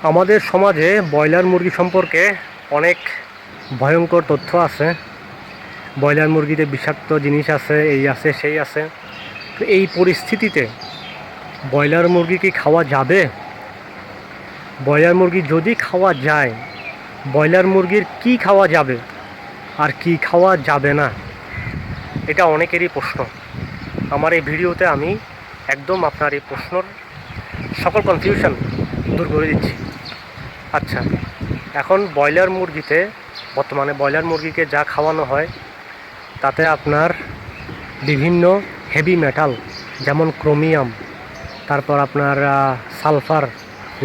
আমাদের সমাজে ব্রয়লার মুরগি সম্পর্কে অনেক ভয়ঙ্কর তথ্য আছে। ব্রয়লার মুরগিতে বিষাক্ত জিনিস আছে, এই আছে সেই আছে। তো এই পরিস্থিতিতে ব্রয়লার মুরগি কি খাওয়া যাবে? ব্রয়লার মুরগি যদি খাওয়া যায়, ব্রয়লার মুরগির কি খাওয়া যাবে আর কি খাওয়া যাবে না, এটা অনেকেরই প্রশ্ন। আমার এই ভিডিওতে আমি একদম আপনার এই প্রশ্নর সকল কনফিউশন দূর করে দিচ্ছি। আচ্ছা, এখন ব্রয়লার মুরগিতে বর্তমানে ব্রয়লার মুরগিকে যা খাওয়ানো হয় তাতে আপনার বিভিন্ন হেভি মেটাল, যেমন ক্রোমিয়াম, তারপর আপনার সালফার,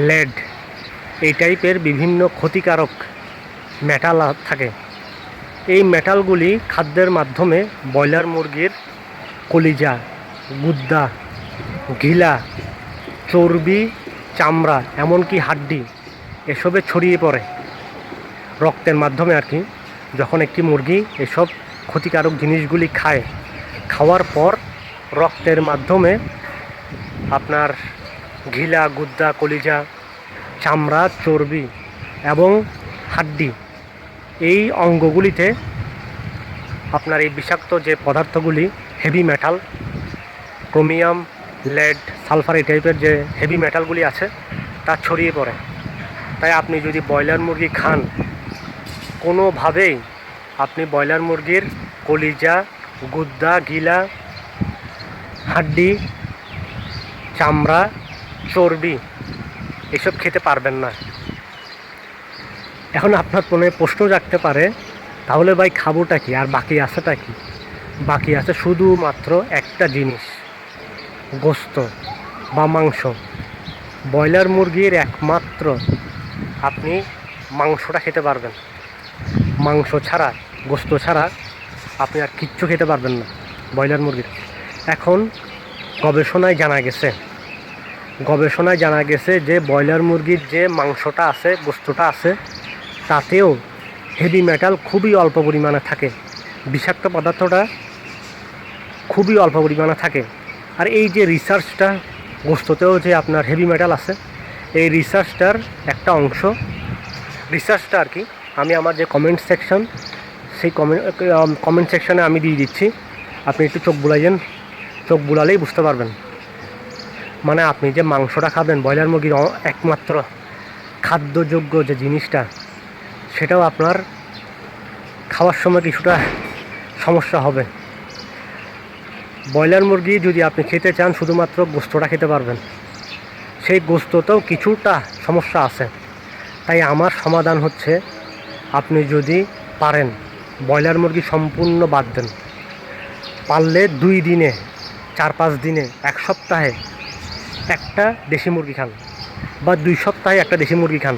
লেড, এই টাইপের বিভিন্ন ক্ষতিকারক মেটাল থাকে। এই মেটালগুলি খাদ্যের মাধ্যমে ব্রয়লার মুরগির কলিজা, গুদ্দা, ঘিলা, চর্বি, চামড়া, এমনকি হাড্ডি এসবে ছড়িয়ে পড়ে রক্তের মাধ্যমে আর কি। যখন একটি মুরগি এসব ক্ষতিকারক জিনিসগুলি খায়, খাওয়ার পর রক্তের মাধ্যমে আপনার ঘিলা, গুদ্দা, কলিজা, চামড়া, চর্বি এবং হাড্ডি, এই অঙ্গগুলিতে আপনার এই বিষাক্ত যে পদার্থগুলি, heavy metal, chromium, lead, sulphur, এই টাইপের যে হেভি মেটালগুলি আছে তা ছড়িয়ে পড়ে। তাই আপনি যদি ব্রয়লার মুরগি খান, কোনোভাবেই আপনি ব্রয়লার মুরগির কলিজা, গুদ্দা, গিলা, হাড্ডি, চামড়া, চর্বি এসব খেতে পারবেন না। এখন আপনার মনে প্রশ্ন জাগতে পারে, তাহলে ভাই খাবোটা কি আর বাকি আছেটা কি? বাকি আছে শুধুমাত্র একটা জিনিস, গোস্ত বা মাংস। ব্রয়লার মুরগির একমাত্র আপনি মাংসটা খেতে পারবেন। মাংস ছাড়া, গোস্ত ছাড়া আপনি আর কিচ্ছু খেতে পারবেন না ব্রয়লার মুরগির। এখন গবেষণায় জানা গেছে যে ব্রয়লার মুরগির যে মাংসটা আছে, গোস্তটা আছে, তাতেও হেভি মেটাল খুবই অল্প পরিমাণে থাকে, বিষাক্ত পদার্থটা খুবই অল্প পরিমাণে থাকে। আর এই যে রিসার্চটা, গোস্ততেও যে আপনার হেভি মেটাল আছে, এই রিসার্চটার একটা অংশ, রিসার্চটা আর কি আমি আমার যে কমেন্ট সেকশন, সেই কমেন্ট সেকশনে আমি দিয়ে দিচ্ছি। আপনি একটু চোখ বুলালেই বুঝতে পারবেন। মানে আপনি যে মাংসটা খাবেন, ব্রয়লার মুরগির একমাত্র খাদ্যযোগ্য যে জিনিসটা, সেটাও আপনার খাওয়ার সময় কিছুটা সমস্যা হবে। ব্রয়লার মুরগি যদি আপনি খেতে চান, শুধুমাত্র গোস্তটা খেতে পারবেন, সেই গোস্ততেও কিছুটা সমস্যা আছে। তাই আমার সমাধান হচ্ছে, আপনি যদি পারেন ব্রয়লার মুরগি সম্পূর্ণ বাদ দেন। পারলে 2 দিনে, 4-5 দিনে, 1 সপ্তাহে একটা দেশি মুরগি খান, বা 2 সপ্তাহে একটা দেশি মুরগি খান,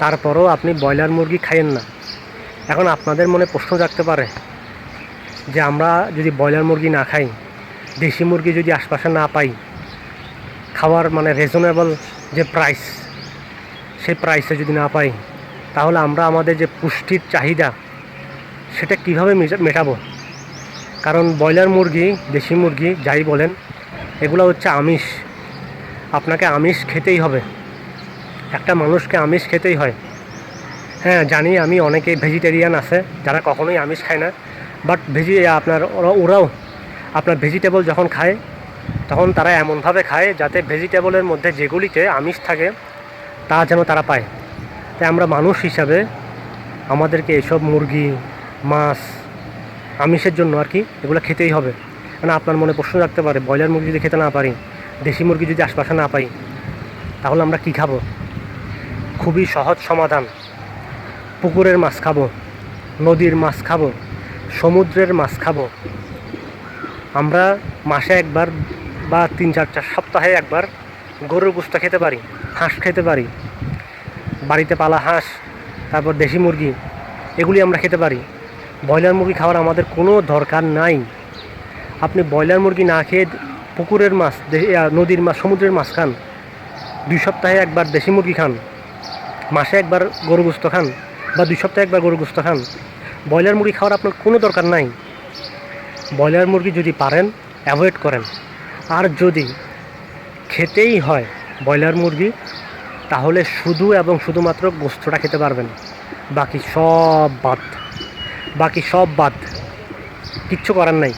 তারপরও আপনি ব্রয়লার মুরগি খাইয়েন না। এখন আপনাদের মনে প্রশ্ন জাগতে পারে যে আমরা যদি ব্রয়লার মুরগি না খাই, দেশি মুরগি যদি আশপাশে না পাই, খাওয়ার মানে রিজনেবল যে প্রাইস, সেই প্রাইসে যদি না পাই, তাহলে আমরা আমাদের যে পুষ্টির চাহিদা সেটা কীভাবে মেটাবো? কারণ ব্রয়লার মুরগি, দেশি মুরগি যাই বলেন, এগুলো হচ্ছে আমিষ। আপনাকে আমিষ খেতেই হবে, একটা মানুষকে আমিষ খেতেই হয়। হ্যাঁ জানি, আমি অনেকেই ভেজিটেরিয়ান আছে যারা কখনোই আমিষ খায় না, বাট ওরাও আপনার ভেজিটেবল যখন খায়, তখন তারা এমনভাবে খায় যাতে ভেজিটেবলের মধ্যে যেগুলিতে আমিষ থাকে তা যেন তারা পায়। তাই আমরা মানুষ হিসাবে আমাদেরকে এসব মুরগি, মাছ, আমিষের জন্য আর কি এগুলো খেতেই হবে। মানে আপনার মনে প্রশ্ন রাখতে পারে, ব্রয়লার মুরগি যদি খেতে না পারি, দেশি মুরগি যদি আশপাশে না পাই, তাহলে আমরা কি খাবো? খুবই সহজ সমাধান। পুকুরের মাছ খাবো, নদীর মাছ খাবো, সমুদ্রের মাছ খাবো। আমরা মাসে একবার বা 3-4 সপ্তাহে একবার গরুর গোশত খেতে পারি, হাঁস খেতে পারি, বাড়িতে পালা হাঁস, তারপর দেশি মুরগি, এগুলি আমরা খেতে পারি। ব্রয়লার মুরগি খাওয়ার আমাদের কোনো দরকার নাই। আপনি ব্রয়লার মুরগি না খেয়ে পুকুরের মাছ, নদীর মাছ, সমুদ্রের মাছ খান, 2 সপ্তাহে একবার দেশি মুরগি খান, মাসে একবার গরু গোশত খান, বা 2 সপ্তাহে একবার গরু গোশত খান। ব্রয়লার মুরগি খাওয়ার আপনার কোনো দরকার নাই। ব্রয়লার মুরগি যদি পারেন অ্যাভয়েড করেন। আর যদি খেতেই হয় ব্রয়লার মুরগি, তাহলে শুধু এবং শুধুমাত্র গোস্তটা খেতে পারবেন, বাকি সব বাদ, বাকি সব বাদ, কিচ্ছু করার নাই।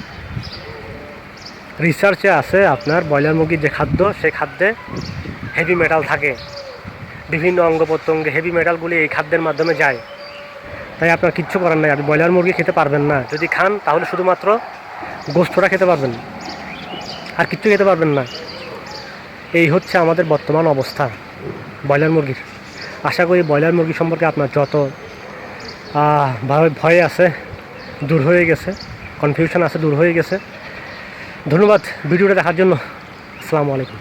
রিসার্চে আছে আপনার ব্রয়লার মুরগির যে খাদ্য, সেই খাদ্যে হেভি মেটাল থাকে, বিভিন্ন অঙ্গ প্রত্যঙ্গে হেভি মেটালগুলি এই খাদ্যের মাধ্যমে যায়। তাই আপনার কিচ্ছু করার নাই, আপনি ব্রয়লার মুরগি খেতে পারবেন না। যদি খান তাহলে শুধুমাত্র গোস্তটা খেতে পারবেন, আর কিচ্ছু খেতে পারবেন না। এই হচ্ছে আমাদের বর্তমান অবস্থা ব্রয়লার মুরগির। আশা করি ব্রয়লার মুরগি সম্পর্কে আপনার যত ভয় আছে দূর হয়ে গেছে, কনফিউশন আছে দূর হয়ে গেছে। ধন্যবাদ ভিডিওটা দেখার জন্য। আসসালামু আলাইকুম।